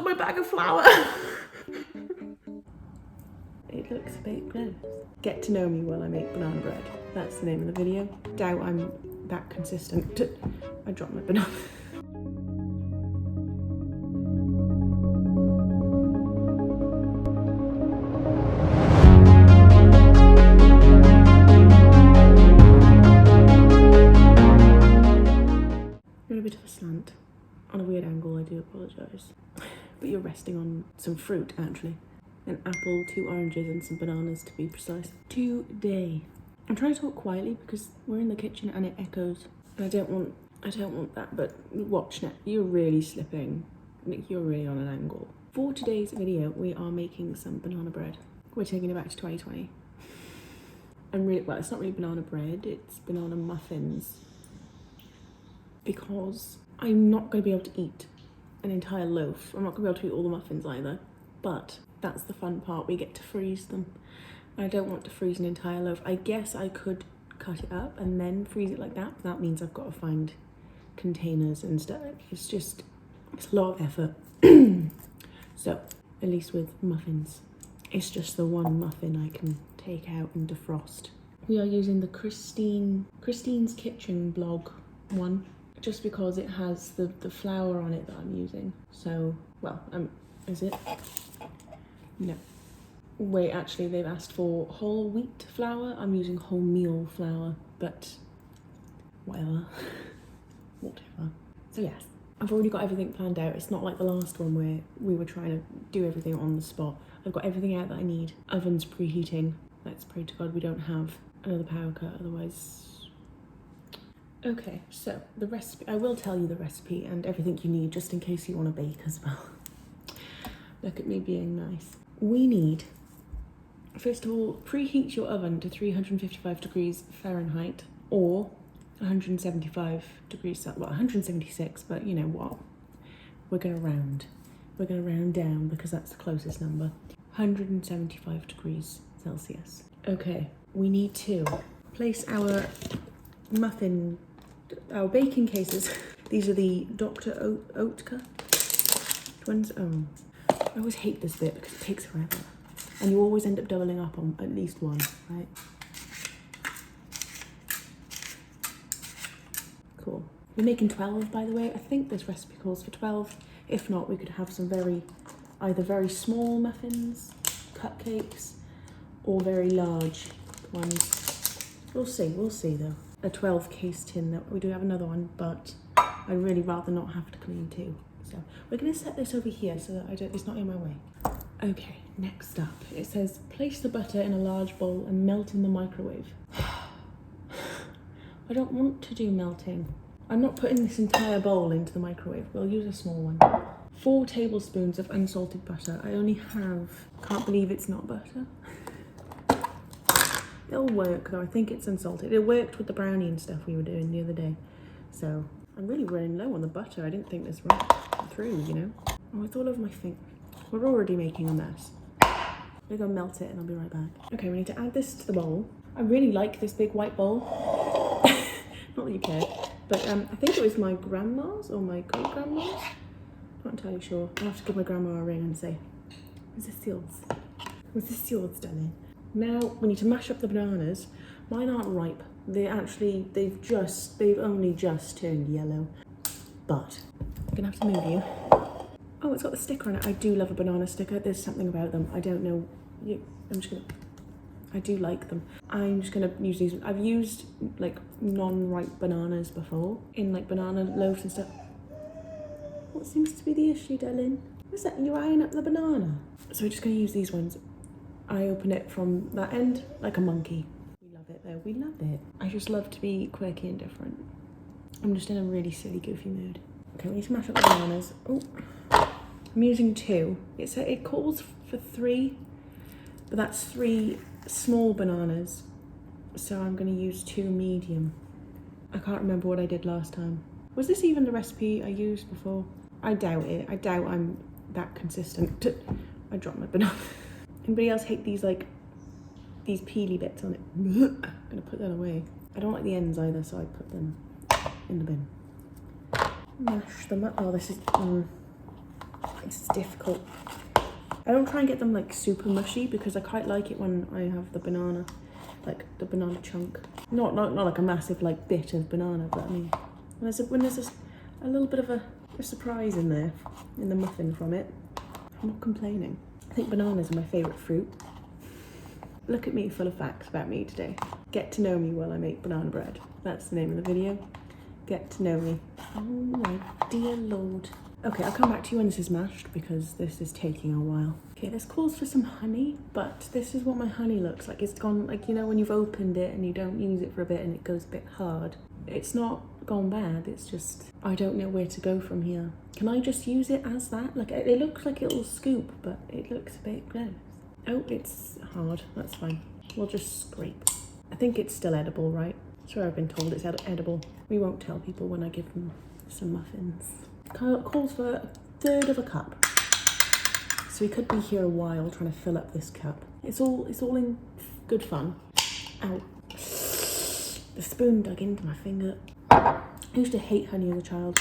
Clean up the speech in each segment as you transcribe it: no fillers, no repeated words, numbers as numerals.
my bag of flour. It looks a bit gross. Get to know me while I make banana bread. That's the name of the video. Doubt I'm that consistent. I dropped my banana. A bit of a slant. On a weird angle, I do apologise. But you're resting on some fruit, actually. An apple, 2 oranges and some bananas to be precise. Today. I'm trying to talk quietly because we're in the kitchen and it echoes. And I don't want that, but watch now. You're really slipping. You're really on an angle. For today's video, we are making some banana bread. We're taking it back to 2020. Well, it's not really banana bread, it's banana muffins. Because I'm not going to be able to eat an entire loaf. I'm not going to be able to eat all the muffins either. But that's the fun part, we get to freeze them. I don't want to freeze an entire loaf. I guess I could cut it up and then freeze it like that. But that means I've got to find containers and stuff. It's a lot of effort. So, at least with muffins, it's just the one muffin I can take out and defrost. We are using the Christine's Kitchen blog one. Just because it has the flour on it that I'm using. So, well, is it? No. Wait, actually, they've asked for whole wheat flour. I'm using wholemeal flour, but whatever. Whatever. So yes, I've already got everything planned out. It's not like the last one where we were trying to do everything on the spot. I've got everything out that I need. Oven's preheating. Let's pray to God we don't have another power cut, otherwise... Okay, so the recipe, I will tell you the recipe and everything you need just in case you want to bake as well. Look at me being nice. We need, first of all, preheat your oven to 355 degrees Fahrenheit or 175 degrees, well, 176, but you know what? We're going to round. We're going to round down because that's the closest number. 175 degrees Celsius. Okay, we need to place our baking cases. These are the Dr. Oetker ones. I always hate this bit because it takes forever. And you always end up doubling up on at least one, right? Cool. We're making 12, by the way. I think this recipe calls for 12. If not, we could have some either very small muffins, cupcakes, or very large ones. We'll see though. A 12 case tin, that we do have another one, but I'd really rather not have to clean too. So we're gonna set this over here so that it's not in my way. Okay, next up, it says place the butter in a large bowl and melt in the microwave. I don't want to do melting. I'm not putting this entire bowl into the microwave. We'll use a small one. 4 tablespoons of unsalted butter. I only have, can't believe it's not butter. It'll work though, I think it's unsalted. It worked with the brownie and stuff we were doing the other day. So, I'm really running low on the butter. I didn't think this went through, you know? Oh, it's all over my finger. We're already making a mess. I'm gonna go melt it and I'll be right back. Okay, we need to add this to the bowl. I really like this big white bowl. Not that you care, but I think it was my grandma's or my great-grandma's. Not entirely sure. I'll have to give my grandma a ring and say, was this yours? Was this yours, darling? Now we need to mash up the bananas. Mine aren't ripe. They've only just turned yellow. But I'm gonna have to move you. Oh, it's got the sticker on it. I do love a banana sticker. There's something about them. I don't know. I do like them. I'm just gonna use these. I've used like non-ripe bananas before in like banana loaves and stuff. What seems to be the issue, darling? What's that? You're eyeing up the banana. So we're just gonna use these ones. I open it from that end like a monkey. We love it though, we love it. I just love to be quirky and different. I'm just in a really silly, goofy mood. Okay, we need to mash up the bananas. Oh, I'm using 2. It calls for 3, but that's 3 small bananas. So I'm gonna use 2 medium. I can't remember what I did last time. Was this even the recipe I used before? I doubt it. I doubt I'm that consistent. I dropped my banana. Anybody else hate these peely bits on it? I'm gonna put that away. I don't like the ends either, so I put them in the bin. Mash them up. Oh, this is... It's difficult. I don't try and get them like super mushy because I quite like it when I have the banana, like the banana chunk. Not like a massive like bit of banana, but I mean when there's a little bit of a surprise in there, in the muffin from it, I'm not complaining. I think bananas are my favourite fruit. Look at me full of facts about me today. Get to know me while I make banana bread. That's the name of the video. Get to know me. Oh my dear Lord. Okay, I'll come back to you when this is mashed because this is taking a while. Okay, this calls for some honey, but this is what my honey looks like. It's gone, like, you know, when you've opened it and you don't use it for a bit and it goes a bit hard. It's not gone bad, it's just, I don't know where to go from here. Can I just use it as that? Like, it looks like it'll scoop, but it looks a bit gross. Oh, it's hard, that's fine. We'll just scrape. I think it's still edible, right? I swear I've been told it's edible. We won't tell people when I give them some muffins. Calls for 1/3 of a cup. So we could be here a while trying to fill up this cup. It's all in good fun. Ow. The spoon dug into my finger. I used to hate honey as a child.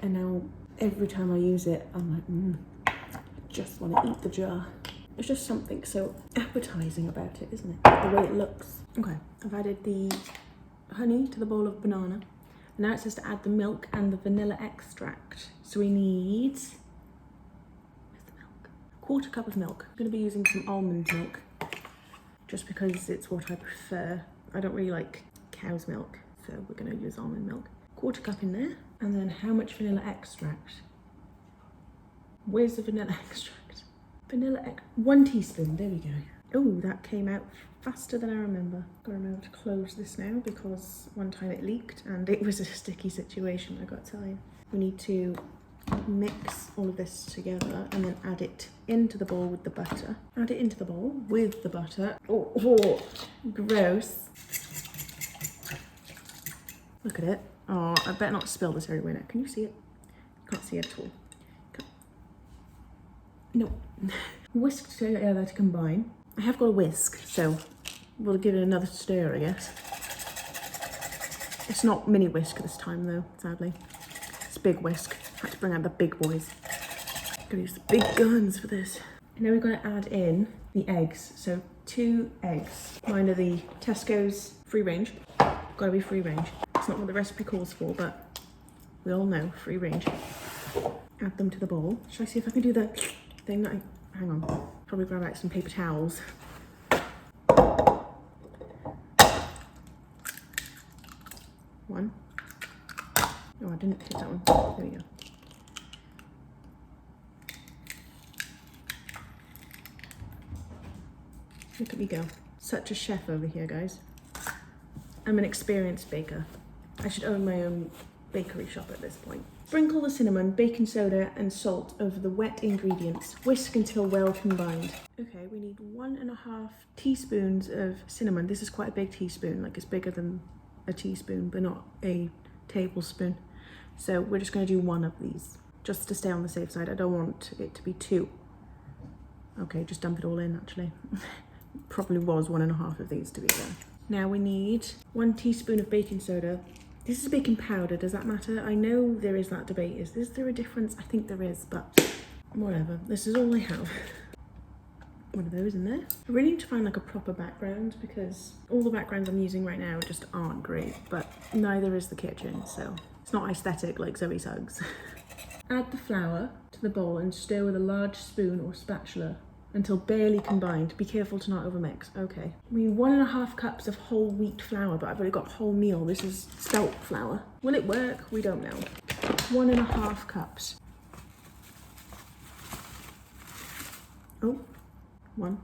And now every time I use it, I'm like, I just want to eat the jar. There's just something so appetizing about it, isn't it? The way it looks. Okay, I've added the honey to the bowl of banana. Now it says to add the milk and the vanilla extract. So we need, where's the milk? 1/4 cup of milk. I'm gonna be using some almond milk just because it's what I prefer. I don't really like cow's milk, so we're gonna use almond milk. 1/4 cup in there. And then how much vanilla extract? Where's the vanilla extract? 1 teaspoon, there we go. Oh, that came out faster than I remember. Gotta remember to close this now because one time it leaked and it was a sticky situation, I gotta tell you. We need to mix all of this together and then add it into the bowl with the butter. Add it into the bowl with the butter. Oh, gross. Look at it. Oh, I better not spill this everywhere now. Can you see it? Can't see it at all. No. Whisk together to combine. I have got a whisk, so we'll give it another stir, I guess. It's not mini whisk this time though, sadly. It's big whisk. Had to bring out the big boys. Gonna use the big guns for this. And now we're gonna add in the eggs. So 2 eggs. Mine are the Tesco's free range. Gotta be free range. It's not what the recipe calls for, but we all know free range. Add them to the bowl. Should I see if I can do the thing that hang on. Probably grab out some paper towels. 1. Oh, I didn't hit that one. There we go. Look at me go. Such a chef over here, guys. I'm an experienced baker. I should own my own bakery shop at this point. Sprinkle the cinnamon, baking soda and salt over the wet ingredients. Whisk until well combined. Okay, we need 1.5 teaspoons of cinnamon. This is quite a big teaspoon, like it's bigger than a teaspoon, but not a tablespoon. So we're just gonna do 1 of these, just to stay on the safe side. I don't want it to be 2. Okay, just dump it all in actually. Probably was 1.5 of these to be there. Now we need 1 teaspoon of baking soda. This is baking powder, does that matter? I know there is that debate. Is there a difference? I think there is, but whatever. This is all I have. 1 of those in there. I really need to find like a proper background because all the backgrounds I'm using right now just aren't great, but neither is the kitchen, so it's not aesthetic like Zoe Suggs. Add the flour to the bowl and stir with a large spoon or spatula until barely combined. Be careful to not overmix. Okay. We need 1.5 cups of whole wheat flour, but I've already got wholemeal. This is spelt flour. Will it work? We don't know. 1.5 cups. Oh, 1.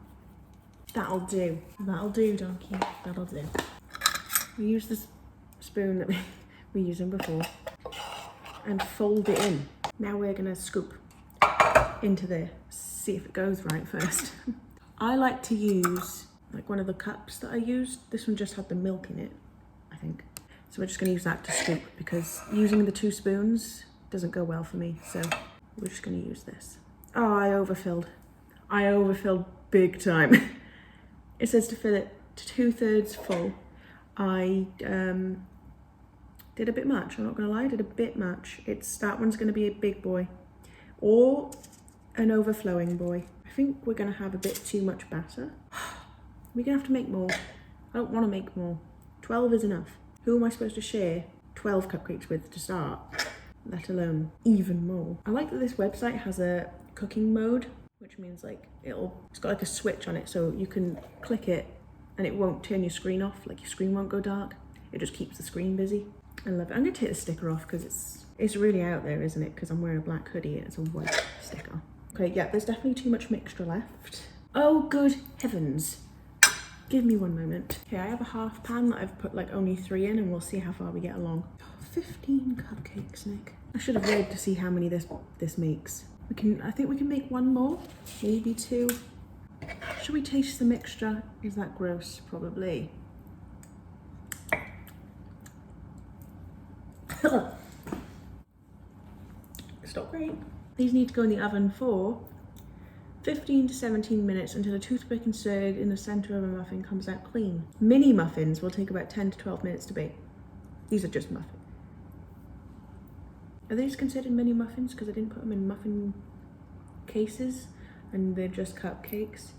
That'll do. That'll do, donkey. That'll do. We use this spoon that we were using before and fold it in. Now we're gonna scoop into there. See if it goes right first. I like to use like one of the cups that I used. This one just had the milk in it, I think. So we're just gonna use that to scoop because using the 2 spoons doesn't go well for me. So we're just gonna use this. Oh, I overfilled. I overfilled big time. It says to fill it to 2/3 full. I did a bit much, I'm not gonna lie, I did a bit much. That one's gonna be a big boy. or an overflowing boy. I think we're gonna have a bit too much batter. We're gonna have to make more. I don't wanna make more. 12 is enough. Who am I supposed to share 12 cupcakes with to start? Let alone even more. I like that this website has a cooking mode, which means like it's got like a switch on it, so you can click it and it won't turn your screen off, like your screen won't go dark. It just keeps the screen busy. I love it. I'm gonna take the sticker off because it's really out there, isn't it? Because I'm wearing a black hoodie and it's a white sticker. Okay, yeah, there's definitely too much mixture left. Oh, good heavens. Give me one moment. Okay, I have a half pan that I've put like only 3 in and we'll see how far we get along. 15 cupcakes, Nick. I should have read to see how many this makes. I think we can make 1 more, maybe 2. Should we taste the mixture? Is that gross? Probably. It's not great. These need to go in the oven for 15 to 17 minutes until a toothpick inserted in the center of a muffin comes out clean. Mini muffins will take about 10 to 12 minutes to bake. These are just muffins. Are these considered mini muffins? Because I didn't put them in muffin cases and they're just cupcakes.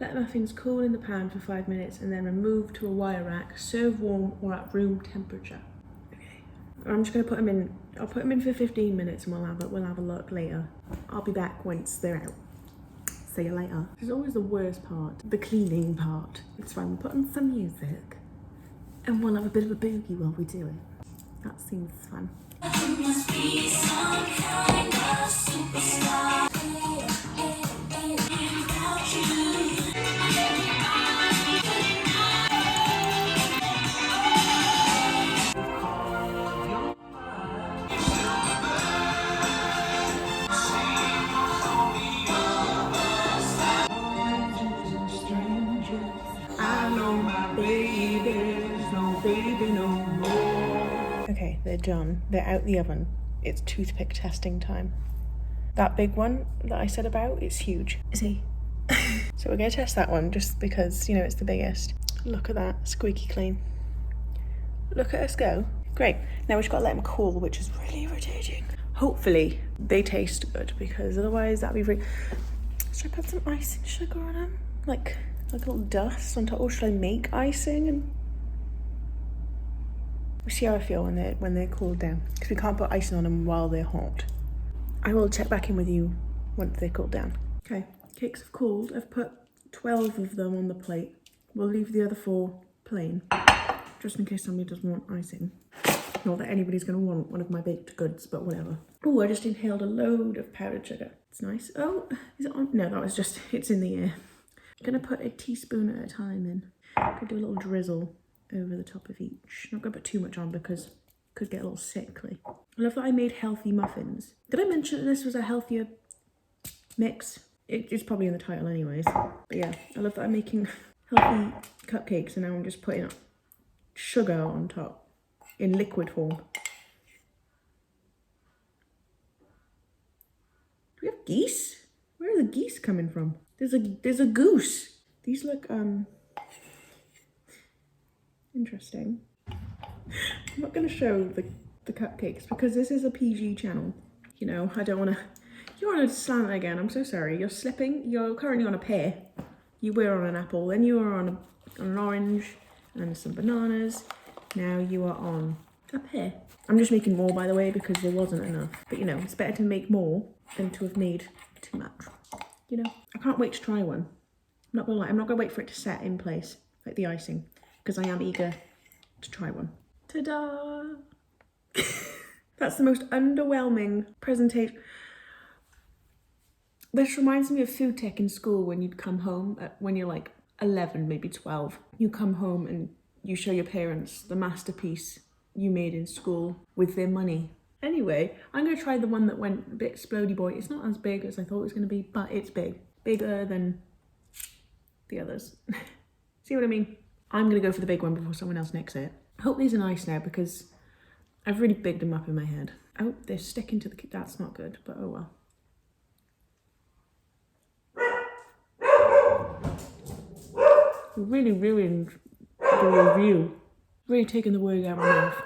Let muffins cool in the pan for 5 minutes and then remove to a wire rack. Serve warm or at room temperature. Okay. I'm just gonna put them in. I'll put them in for 15 minutes and we'll have a look later. I'll be back once they're out. See you later. This is always the worst part, the cleaning part. It's fine, we'll put on some music and we'll have a bit of a boogie while we do it. That seems fun. You must be some kind of superstar. Without you. I know my baby's no baby no more. Okay, they're done. They're out the oven. It's toothpick testing time. That big one that I said about, it's huge. See? So we're gonna test that one just because, you know, it's the biggest. Look at that, squeaky clean. Look at us go. Great. Now we've just got to let them cool, which is really irritating. Hopefully they taste good because otherwise that'd be really... Should I put some icing sugar on them? Like a little dust on top, or should I make icing? And we'll see how I feel when they're cooled down, because we can't put icing on them while they're hot. I will check back in with you once they're cooled down. Okay, cakes have cooled. I've put 12 of them on the plate. We'll leave the other 4 plain, just in case somebody doesn't want icing. Not that anybody's gonna want one of my baked goods, but whatever. Oh, I just inhaled a load of powdered sugar. It's nice. Oh, is it on? No, that was just, it's in the air. I'm gonna put a teaspoon at a time in. I'm gonna do a little drizzle over the top of each. Not gonna put too much on because it could get a little sickly. I love that I made healthy muffins. Did I mention that this was a healthier mix? It's probably in the title anyways. But yeah, I love that I'm making healthy cupcakes and now I'm just putting sugar on top in liquid form. Do we have geese? Where are the geese coming from? There's a goose. These look interesting. I'm not gonna show the cupcakes because this is a PG channel. You know, I don't wanna... You're on a slant again, I'm so sorry. You're slipping. You're currently on a pear. You were on an apple, then you were on an orange, and then some bananas. Now you are on a pear. I'm just making more, by the way, because there wasn't enough. But you know, it's better to make more than to have made too much. You know, I can't wait to try one. I'm not gonna lie, I'm not gonna wait for it to set in place, like the icing, because I am eager to try one. Ta-da! That's the most underwhelming presentation. This reminds me of food tech in school when you'd come home, when you're like 11, maybe 12. You come home and you show your parents the masterpiece you made in school with their money. Anyway, I'm going to try the one that went a bit Splody Boy. It's not as big as I thought it was going to be, but it's big. Bigger than the others. See what I mean? I'm going to go for the big one before someone else nicks it. I hope these are nice now because I've really bigged them up in my head. Oh, they're sticking to the... That's not good, but oh well. Really ruined the review. Really taking the words out of my mouth.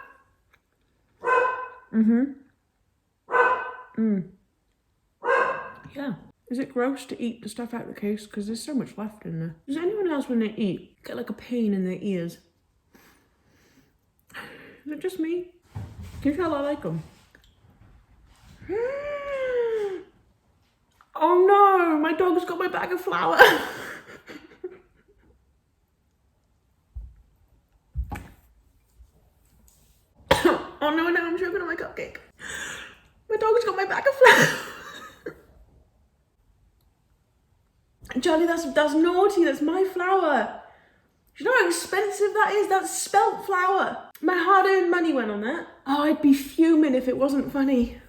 Yeah. Is it gross to eat the stuff out of the case? Because there's so much left in there. Does anyone else, when they eat, get like a pain in their ears? Is it just me? Can you tell I like them? Oh no, my dog's got my bag of flour. Oh no, now I'm choking on my cupcake. My dog's got my bag of flour. Charlie, that's naughty. That's my flour. Do you know how expensive that is? That's spelt flour. My hard-earned money went on that. Oh, I'd be fuming if it wasn't funny.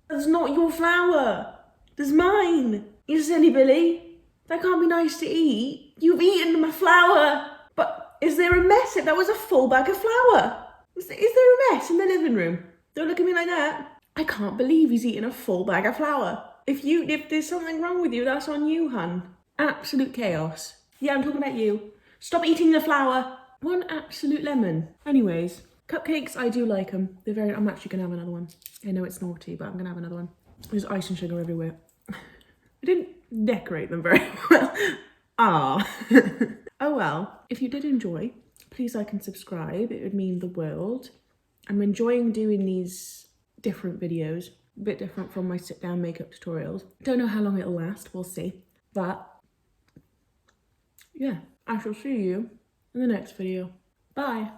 That's not your flour. That's mine. You silly Billy. That can't be nice to eat. You've eaten my flour. But is there a mess? That was a full bag of flour. Is there a mess in the living room? Don't look at me like that. I can't believe he's eaten a full bag of flour. If there's something wrong with you, that's on you, hun. Absolute chaos. Yeah, I'm talking about you. Stop eating the flour. One absolute lemon. Anyways, cupcakes, I do like them. I'm actually gonna have another one. I know it's naughty, but I'm gonna have another one. There's ice and sugar everywhere. I didn't decorate them very well. Ah. Oh well, if you did enjoy, please like and subscribe. It would mean the world. I'm enjoying doing these different videos, a bit different from my sit down makeup tutorials. Don't know how long it'll last, we'll see. But yeah, I shall see you in the next video. Bye.